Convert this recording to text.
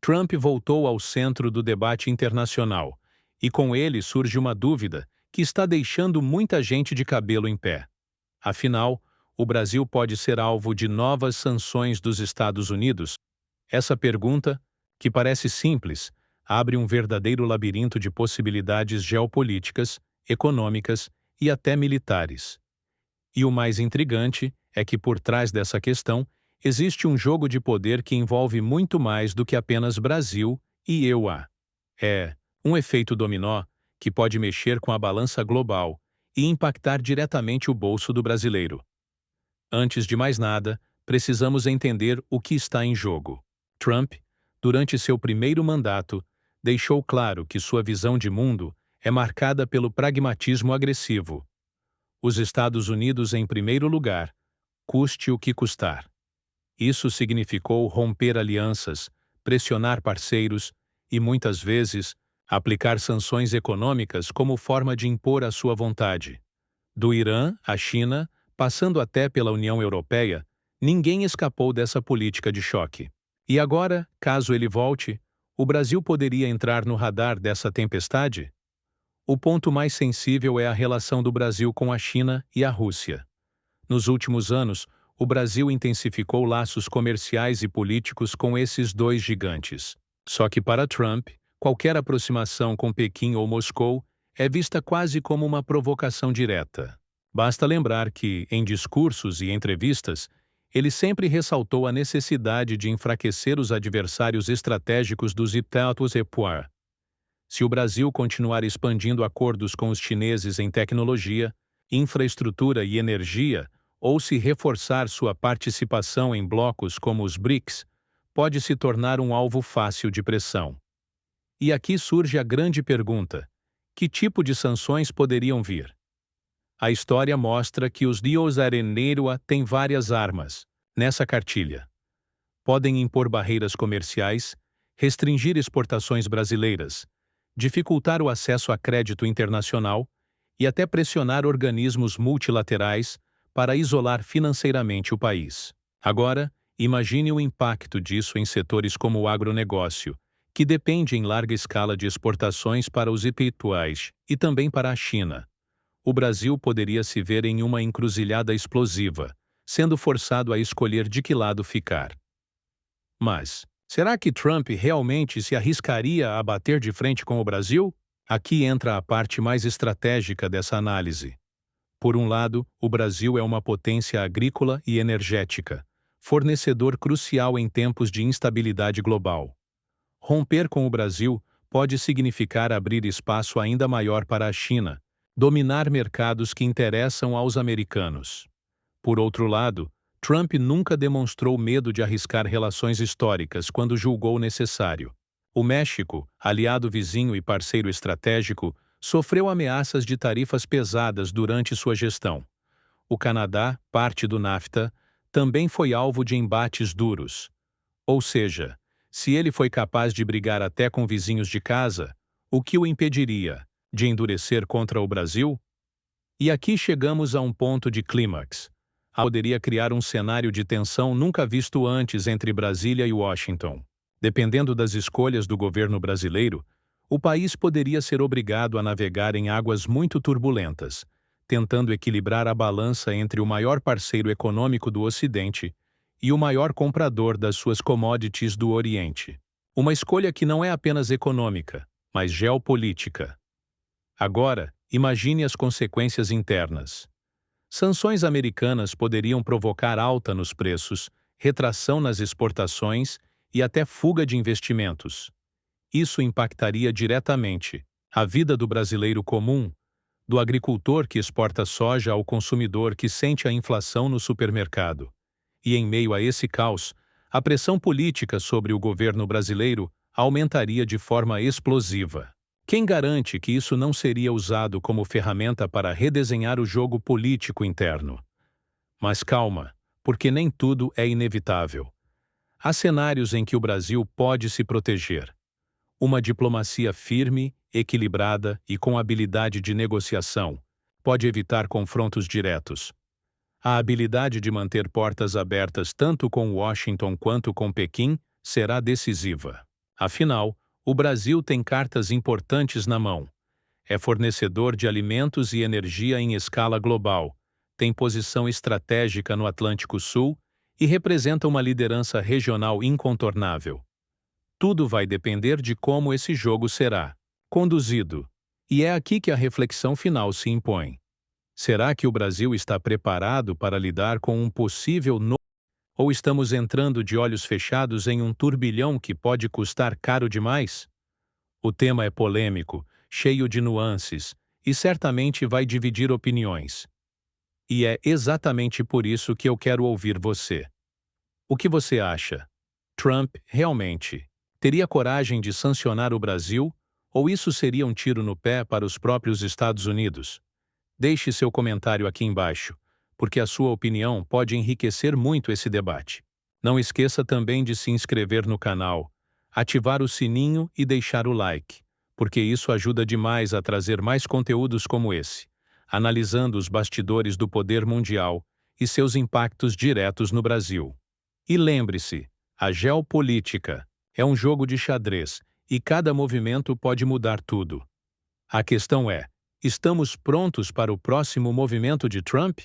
Trump voltou ao centro do debate internacional, e com ele surge uma dúvida que está deixando muita gente de cabelo em pé. Afinal, o Brasil pode ser alvo de novas sanções dos Estados Unidos? Essa pergunta, que parece simples, abre um verdadeiro labirinto de possibilidades geopolíticas, econômicas e até militares. E o mais intrigante é que por trás dessa questão existe um jogo de poder que envolve muito mais do que apenas Brasil e EUA. É um efeito dominó que pode mexer com a balança global e impactar diretamente o bolso do brasileiro. Antes de mais nada, precisamos entender o que está em jogo. Trump, durante seu primeiro mandato, deixou claro que sua visão de mundo é marcada pelo pragmatismo agressivo. Os Estados Unidos em primeiro lugar, custe o que custar. Isso significou romper alianças, pressionar parceiros e, muitas vezes, aplicar sanções econômicas como forma de impor a sua vontade. Do Irã à China, passando até pela União Europeia, ninguém escapou dessa política de choque. E agora, caso ele volte, o Brasil poderia entrar no radar dessa tempestade? O ponto mais sensível é a relação do Brasil com a China e a Rússia. Nos últimos anos, o Brasil intensificou laços comerciais e políticos com esses dois gigantes. Só que para Trump, qualquer aproximação com Pequim ou Moscou é vista quase como uma provocação direta. Basta lembrar que, em discursos e entrevistas, ele sempre ressaltou a necessidade de enfraquecer os adversários estratégicos dos Estados Unidos. Se o Brasil continuar expandindo acordos com os chineses em tecnologia, infraestrutura e energia, ou se reforçar sua participação em blocos como os BRICS, pode se tornar um alvo fácil de pressão. E aqui surge a grande pergunta: que tipo de sanções poderiam vir? A história mostra que os Estados Unidos têm várias armas nessa cartilha. Podem impor barreiras comerciais, restringir exportações brasileiras, dificultar o acesso a crédito internacional e até pressionar organismos multilaterais para isolar financeiramente o país. Agora, imagine o impacto disso em setores como o agronegócio, que depende em larga escala de exportações para os Estados e também para a China. O Brasil poderia se ver em uma encruzilhada explosiva, sendo forçado a escolher de que lado ficar. Mas, será que Trump realmente se arriscaria a bater de frente com o Brasil? Aqui entra a parte mais estratégica dessa análise. Por um lado, o Brasil é uma potência agrícola e energética, fornecedor crucial em tempos de instabilidade global. Romper com o Brasil pode significar abrir espaço ainda maior para a China, dominar mercados que interessam aos americanos. Por outro lado, Trump nunca demonstrou medo de arriscar relações históricas quando julgou necessário. O México, aliado vizinho e parceiro estratégico, sofreu ameaças de tarifas pesadas durante sua gestão. O Canadá, parte do NAFTA, também foi alvo de embates duros. Ou seja, se ele foi capaz de brigar até com vizinhos de casa, o que o impediria de endurecer contra o Brasil? E aqui chegamos a um ponto de clímax. Poderia criar um cenário de tensão nunca visto antes entre Brasília e Washington. Dependendo das escolhas do governo brasileiro, o país poderia ser obrigado a navegar em águas muito turbulentas, tentando equilibrar a balança entre o maior parceiro econômico do Ocidente e o maior comprador das suas commodities do Oriente. Uma escolha que não é apenas econômica, mas geopolítica. Agora, imagine as consequências internas. Sanções americanas poderiam provocar alta nos preços, retração nas exportações e até fuga de investimentos. Isso impactaria diretamente a vida do brasileiro comum, do agricultor que exporta soja ao consumidor que sente a inflação no supermercado. E em meio a esse caos, a pressão política sobre o governo brasileiro aumentaria de forma explosiva. Quem garante que isso não seria usado como ferramenta para redesenhar o jogo político interno? Mas calma, porque nem tudo é inevitável. Há cenários em que o Brasil pode se proteger. Uma diplomacia firme, equilibrada e com habilidade de negociação pode evitar confrontos diretos. A habilidade de manter portas abertas tanto com Washington quanto com Pequim será decisiva. Afinal, o Brasil tem cartas importantes na mão. É fornecedor de alimentos e energia em escala global, tem posição estratégica no Atlântico Sul e representa uma liderança regional incontornável. Tudo vai depender de como esse jogo será conduzido. E é aqui que a reflexão final se impõe. Será que o Brasil está preparado para lidar com um possível novo, ou estamos entrando de olhos fechados em um turbilhão que pode custar caro demais? O tema é polêmico, cheio de nuances, e certamente vai dividir opiniões. E é exatamente por isso que eu quero ouvir você. O que você acha? Trump realmente teria coragem de sancionar o Brasil, ou isso seria um tiro no pé para os próprios Estados Unidos? Deixe seu comentário aqui embaixo, porque a sua opinião pode enriquecer muito esse debate. Não esqueça também de se inscrever no canal, ativar o sininho e deixar o like, porque isso ajuda demais a trazer mais conteúdos como esse, analisando os bastidores do poder mundial e seus impactos diretos no Brasil. E lembre-se, a geopolítica é um jogo de xadrez e cada movimento pode mudar tudo. A questão é: estamos prontos para o próximo movimento de Trump?